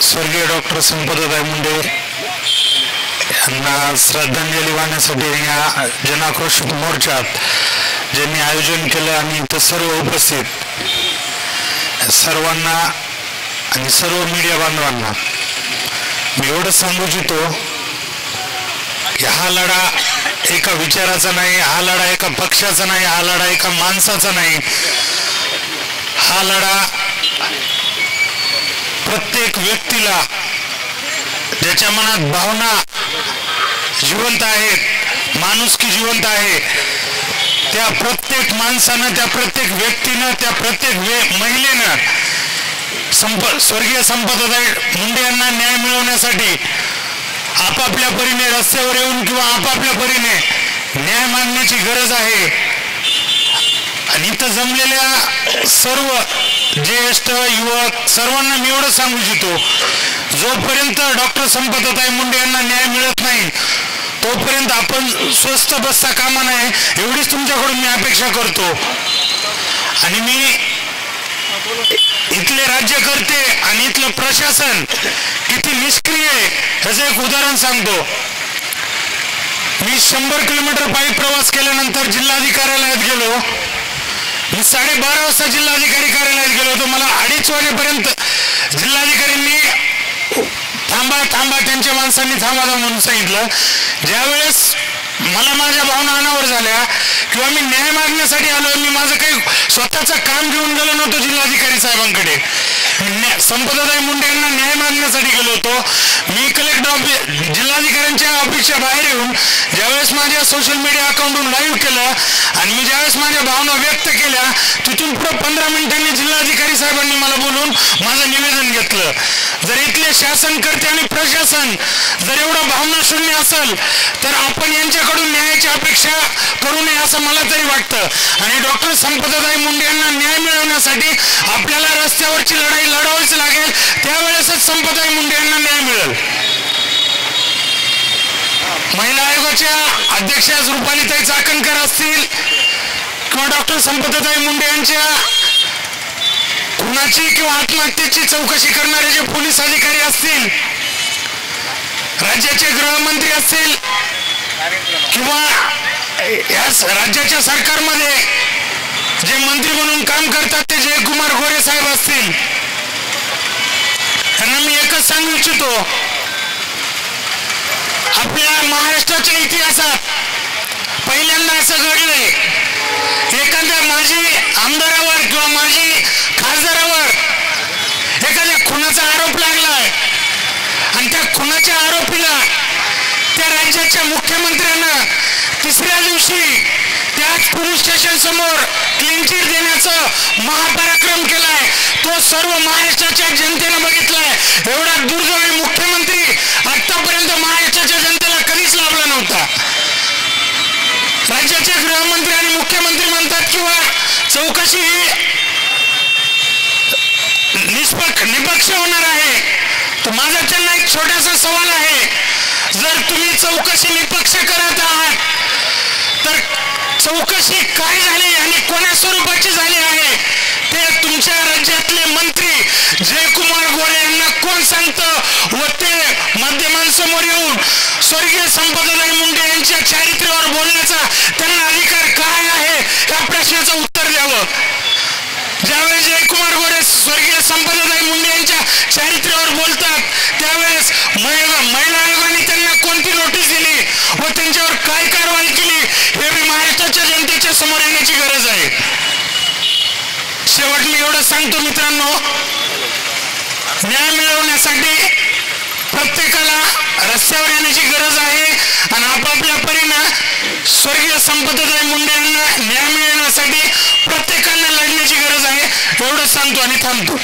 स्वर्गीय डॉक्टर संपतताई मुंडे यांना श्रद्धांजली वाहण्यासाठी या जनाक्रोश मोर्चात ज्यांनी आयोजन केलं आणि इथं सर्व उपस्थित सर्वांना आणि सर्व मीडिया बांधवांना मी एवढं सांगू इच्छितो की हा लढा एका विचाराचा नाही, हा लढा एका पक्षाचा नाही, हा लढा एका माणसाचा नाही, हा लढा प्रत्येक व्यक्तीला ज्याच्या मनात भावना जिवंत आहेत, माणुसकी जिवंत आहे, त्या प्रत्येक माणसानं, त्या प्रत्येक व्यक्तीनं, त्या प्रत्येक महिलेनं स्वर्गीय संपतताई मुंडे यांना न्याय मिळवण्यासाठी आपापल्या परीने रस्त्यावर येऊन किंवा आपापल्या परीने न्याय मागण्याची गरज आहे। आणि इथं जमलेल्या सर्व ज्येष्ठ युवक सर्वांना मी एवढं सांगू इच्छितो, जोपर्यंत डॉक्टर संपतताई मुंडे यांना न्याय मिळत नाही तोपर्यंत आपण स्वस्थ बसता कामा नये, एवढीच तुमच्याकडून मी अपेक्षा करतो। आणि मी इथले राज्यकर्ते आणि इथलं प्रशासन किती निष्क्रिय आहे ह्याचं एक उदाहरण सांगतो। मी 100 किलोमीटर पायी प्रवास केल्यानंतर जिल्हाधिकार्यालयात गेलो। मी 12:30 वाजता जिल्हाधिकारी कार्यालयात गेलो होतो। मला 2:30 वाजेपर्यंत जिल्हाधिकाऱ्यांनी थांबा थांबा, त्यांच्या माणसांनी थांबा म्हणून सांगितलं। ज्यावेळेस मला माझ्या भावना अनावर झाल्या किंवा मी न्याय मागण्यासाठी आलो, मी माझं काही स्वतःचं काम घेऊन गेलो नव्हतो जिल्हाधिकारी साहेबांकडे, संपतताई मुंडे यांना न्याय मागण्यासाठी गेलो होतो। मी जिल्हाधिकाऱ्यांच्या ऑफिसच्या बाहेर येऊन ज्यावेळेस माझ्या सोशल मीडिया अकाउंटवरून लाईव्ह केलं आणि मी ज्यावेळेस माझ्या भावना व्यक्त केल्या, तिथून पुढे 15 मिनिटांनी जिल्हाधिकारी साहेबांनी मला बोलून माझं निवेदन घेतलं। जर इथले शासनकर्ते आणि प्रशासन जर एवढं भावना शून्य असेल तर आपण यांच्याकडून न्यायाची अपेक्षा करू नये असं मला तरी वाटतं। आणि डॉक्टर संपतताई मुंडे यांना न्याय मिळवण्यासाठी आपल्याला रस्त्यावरची लढाई लढवावीच लागेल, त्यावेळेसच संपतताई मुंडे यांना न्याय मिळेल। महिला आयोगाच्या अध्यक्षा रुपालीताई चाकणकर असतील किंवा डॉक्टर संपतताई मुंडे यांच्या खुनाची किंवा आत्महत्येची चौकशी करणारे जे पोलीस अधिकारी असतील, राज्याचे गृहमंत्री असतील किंवा या राज्याच्या सरकारमध्ये जे मंत्री म्हणून काम करतात ते जयकुमार गोरे साहेब असतील, त्यांना मी एकच सांगू इच्छितो, आपल्या महाराष्ट्राच्या इतिहासात पहिल्यांदा असं घडलंय, एखाद्या माजी आमदारावर किंवा माजी खासदारावर एखाद्या खुनाचा आरोप लागलाय आणि त्या खुनाच्या आरोपीला त्या राज्याच्या मुख्यमंत्र्यांना 3ऱ्या दिवशी त्याच पोलीस स्टेशन समोर क्लीन चिट देण्याचं महापराक्रम केलाय। तो सर्व महाराष्ट्राच्या जनतेनं बघितलाय। एवढा दुर्दैवी मुख्यमंत्री आतापर्यंत महाराष्ट्राच्या जनतेला कधीच लाभला नव्हता। राज्याचे गृहमंत्री आणि मुख्यमंत्री म्हणतात किंवा चौकशी ही निष्पक्ष होणार आहे, तर माझा त्यांना एक छोटासा सवाल आहे, जर तुम्ही चौकशी निष्पक्ष करत आहात तर चौकशी काय झाली आणि कोण्या स्वरूपाची झाली आहे ते तुमच्या राज्यातले मंत्री जयकुमार गोरे यांना कोण सांगतं व ते माध्यमांसमोर येऊन स्वर्गीय संपतताई मुंडे यांच्या चारित्र्यावर बोलण्याचा त्यांना अधिकार काय आहे या प्रश्नाचं उत्तर द्यावं। ज्यावेळेस जयकुमार गोरे स्वर्गीय संपतताई मुंडे यांच्या चारित्र्यावर बोलतात त्यावेळेस महिला आयोगाने त्यांना कोणती नोटीस दिली व त्यांच्यावर काय कारवाई केली हे महाराष्ट्राच्या जनतेच्या समोर येण्याची गरज आहे। शेवट मी एवढं सांगतो मित्रांनो, न्याय मिळवण्यासाठी प्रत्येकाला रस्त्यावर येण्याची गरज आहे आणि आपापल्या परीने स्वर्गीय संपतताई मुंडे यांना न्याय मिळवण्यासाठी प्रत्येकाला लढण्याची गरज आहे, एवढंच सांगतो आणि थांबतो।